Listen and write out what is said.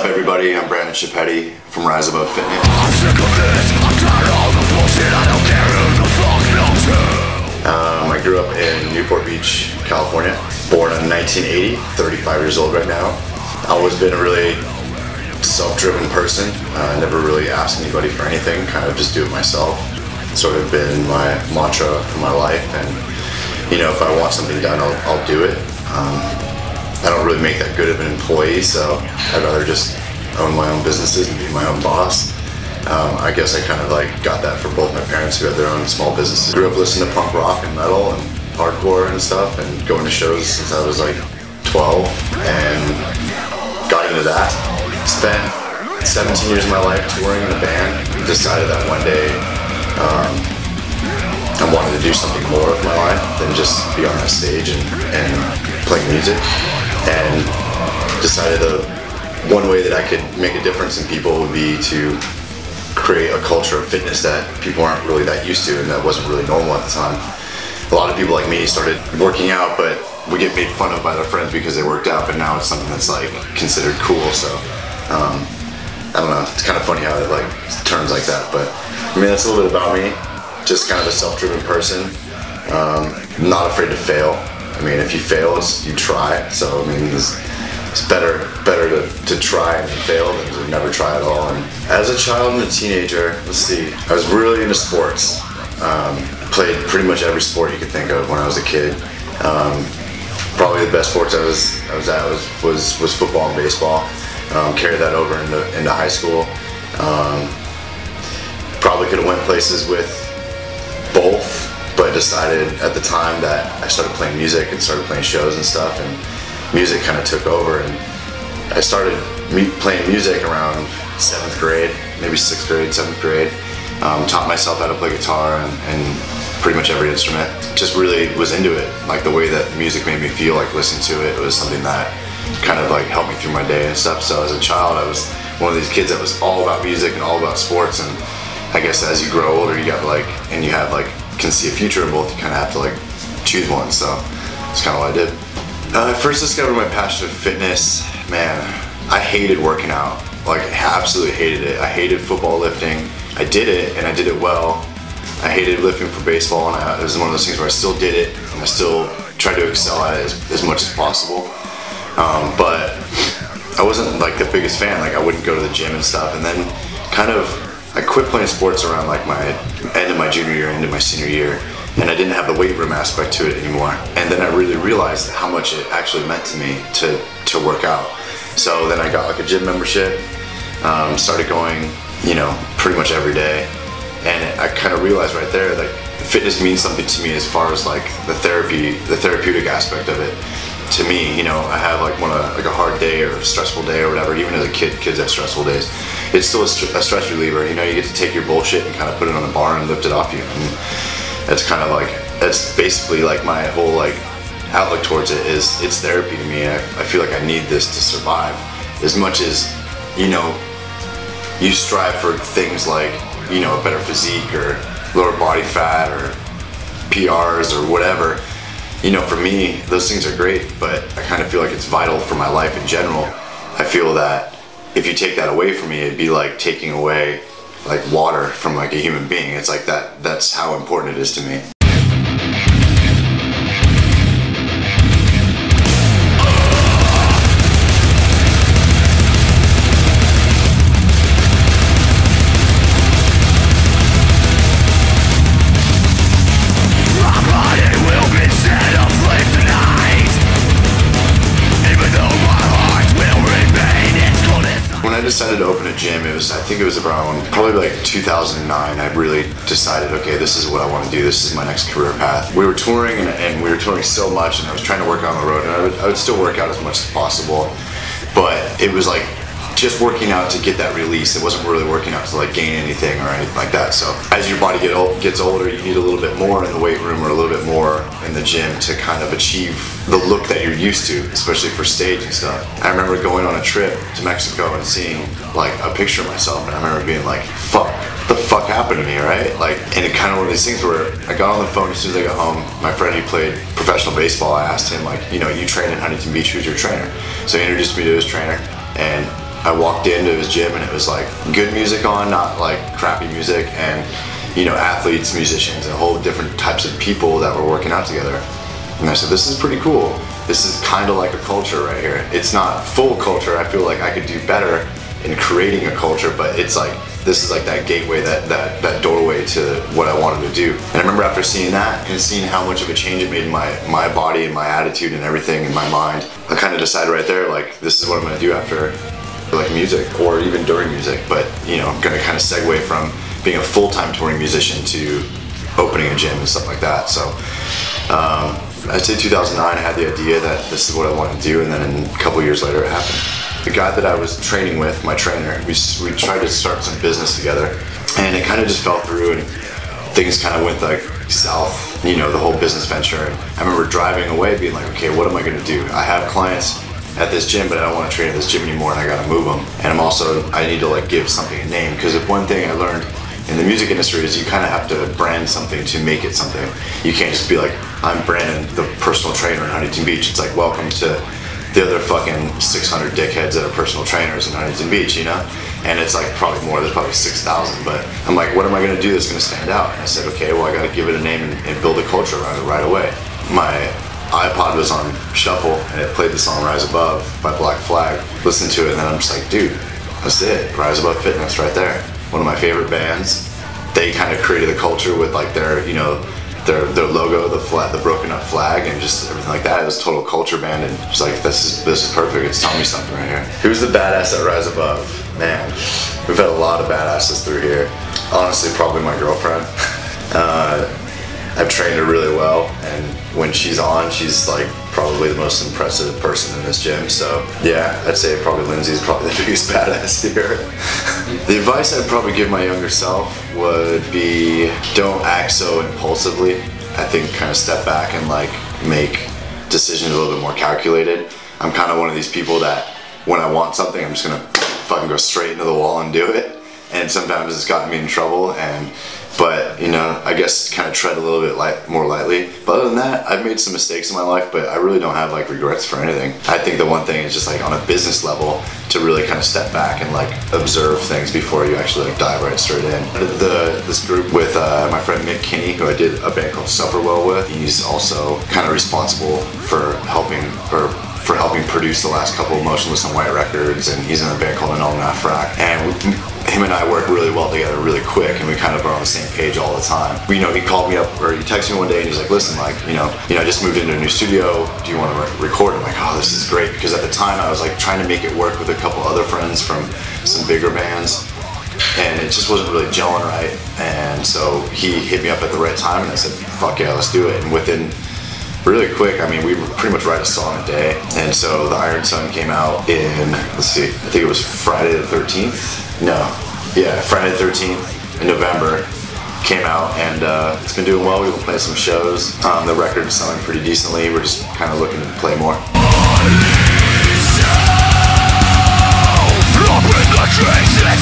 everybody? I'm Brandon Chipetti from Rise Above Fitness. I'm sick of this, I'm tired of all the bullshit, I don't care who the fuck knows who. I grew up in Newport Beach, California. Born in 1980, 35 years old right now. I've always been a really self-driven person. Never really asked anybody for anything, kind of just do it myself. Sort of been my mantra for my life, and you know, if I want something done, I'll do it. I don't really make that good of an employee, so I'd rather just own my own businesses and be my own boss. I guess I kind of like got that for both my parents who had their own small businesses. Grew up listening to punk rock and metal and hardcore and stuff, and going to shows since I was like 12, and got into that. Spent 17 years of my life touring in a band. Decided that one day I wanted to do something more with my life than just be on that stage and playing music, and decided that one way that I could make a difference in people would be to create a culture of fitness that people aren't really that used to, and that wasn't really normal at the time. A lot of people like me started working out, but we get made fun of by their friends because they worked out, but now it's something that's like considered cool. So I don't know, it's kind of funny how it like turns like that, but I mean, that's a little bit about me. Just kind of a self-driven person, not afraid to fail. I mean, if you fail, you try. So I mean, it's better to try and fail than to never try at all. And as a child and a teenager, let's see, I was really into sports. Played pretty much every sport you could think of when I was a kid. Probably the best sports I was at was football and baseball. Carried that over into high school. Probably could have went places with both, but decided at the time that I started playing music and started playing shows and stuff, and music kind of took over, and I started playing music around 7th grade, maybe 6th grade, 7th grade. Taught myself how to play guitar and pretty much every instrument. Just really was into it, like the way that music made me feel, like listening to it. It was something that kind of like helped me through my day and stuff. So as a child, I was one of these kids that was all about music and all about sports, and I guess as you grow older, you got like, and you have like, can see a future in both, you kind of have to like choose one. So that's kind of what I did. I first discovered my passion for fitness, man, I hated working out. Like, absolutely hated it. I hated football lifting. I did it, and I did it well. I hated lifting for baseball, and it was one of those things where I still did it, and I still tried to excel at it as much as possible. But I wasn't like the biggest fan. Like, I wouldn't go to the gym and stuff, and then kind of I quit playing sports around like my end of my junior year, into my senior year, and I didn't have the weight room aspect to it anymore. And then I really realized how much it actually meant to me to work out. So then I got like a gym membership, started going, you know, pretty much every day, and I kind of realized right there that fitness means something to me as far as like the therapeutic aspect of it. To me, you know, I have like a hard day or a stressful day or whatever. Even as a kid, kids have stressful days. It's still a stress reliever. You know, you get to take your bullshit and kind of put it on the bar and lift it off you. And it's kind of like, that's basically like my whole like outlook towards it is, it's therapy to me. I feel like I need this to survive. As much as, you know, you strive for things like, you know, a better physique or lower body fat or PRs or whatever. You know, for me, those things are great, but I kind of feel like it's vital for my life in general. I feel that if you take that away from me, it'd be like taking away like water from like a human being. It's like that's how important it is to me. I decided to open a gym, I think it was around probably like 2009. I really decided, okay, this is what I want to do. This is my next career path. We were touring and we were touring so much, and I was trying to work out on the road, and I would still work out as much as possible, but it was like just working out to get that release. It wasn't really working out to like gain anything or anything like that. So as your body gets older, you need a little bit more in the weight room or a little bit more in the gym to kind of achieve the look that you're used to, especially for stage and stuff. I remember going on a trip to Mexico and seeing like a picture of myself, and I remember being like, fuck, what the fuck happened to me, right? Like, and it kind of one of these things where I got on the phone as soon as I got home. My friend who played professional baseball, I asked him like, you know, you train in Huntington Beach, who's your trainer? So he introduced me to his trainer, and I walked into his gym and it was like good music on, not like crappy music, and you know, athletes, musicians, and a whole different types of people that were working out together. And I said, this is pretty cool. This is kind of like a culture right here. It's not full culture. I feel like I could do better in creating a culture, but it's like, this is like that gateway, that doorway to what I wanted to do. And I remember after seeing that and seeing how much of a change it made in my body and my attitude and everything in my mind, I kind of decided right there, like, this is what I'm gonna do after like music, or even during music, but you know, I'm gonna kind of segue from being a full-time touring musician to opening a gym and stuff like that. So I'd say 2009 I had the idea that this is what I want to do, and then a couple years later it happened. The guy that I was training with, my trainer, we tried to start some business together, and it kind of just fell through, and things kind of went like south, you know, the whole business venture. And I remember driving away being like, okay, what am I gonna do? I have clients at this gym, but I don't want to train at this gym anymore, and I gotta move them. And I need to like give something a name, because if one thing I learned in the music industry is you kind of have to brand something to make it something. You can't just be like, I'm Brandon, the personal trainer in Huntington Beach. It's like, welcome to the other fucking 600 dickheads that are personal trainers in Huntington Beach, you know? And it's like probably more, there's probably 6,000, but I'm like, what am I gonna do that's gonna stand out? And I said, okay, well, I gotta give it a name and build a culture around it right away. My iPod was on shuffle and it played the song Rise Above by Black Flag. Listened to it and then I'm just like, dude, that's it, Rise Above Fitness right there. One of my favorite bands. They kind of created a culture with like their, you know, their logo, the broken up flag, and just everything like that. It was a total culture band, and it's like, this is perfect. It's telling me something right here. Who's the badass at Rise Above? Man, we've had a lot of badasses through here. Honestly, probably my girlfriend. I've trained her really well, and when she's on, she's like probably the most impressive person in this gym. So yeah, I'd say probably Lindsay's probably the biggest badass here. The advice I'd probably give my younger self would be, don't act so impulsively. I think kind of step back and like make decisions a little bit more calculated. I'm kind of one of these people that when I want something, I'm just gonna fucking go straight into the wall and do it. And sometimes it's gotten me in trouble, but you know, I guess kind of tread a little bit more lightly. But other than that, I've made some mistakes in my life, but I really don't have like regrets for anything. I think the one thing is just like on a business level to really kind of step back and like observe things before you actually like dive right straight in. I did this group with my friend Mick Kinney, who I did a band called Suffer Well with. He's also kind of responsible for helping produce the last couple of Motionless and White records, and he's in a band called An Frack. And him and I work really well together really quick, and we kind of are on the same page all the time. You know, he called me up, or he texted me one day and he's like, listen, like, you know, I just moved into a new studio, do you want to record? I'm like, oh, this is great, because at the time I was like trying to make it work with a couple other friends from some bigger bands, and it just wasn't really gelling right. And so he hit me up at the right time, and I said, fuck yeah, let's do it. And within really quick, I mean, we pretty much write a song a day. And so the Iron Sun came out in, let's see, I think it was Friday the 13th. Friday the 13th in November came out, and it's been doing well. We've been playing some shows. The record's selling pretty decently. We're just kind of looking to play more. Drop in the traces.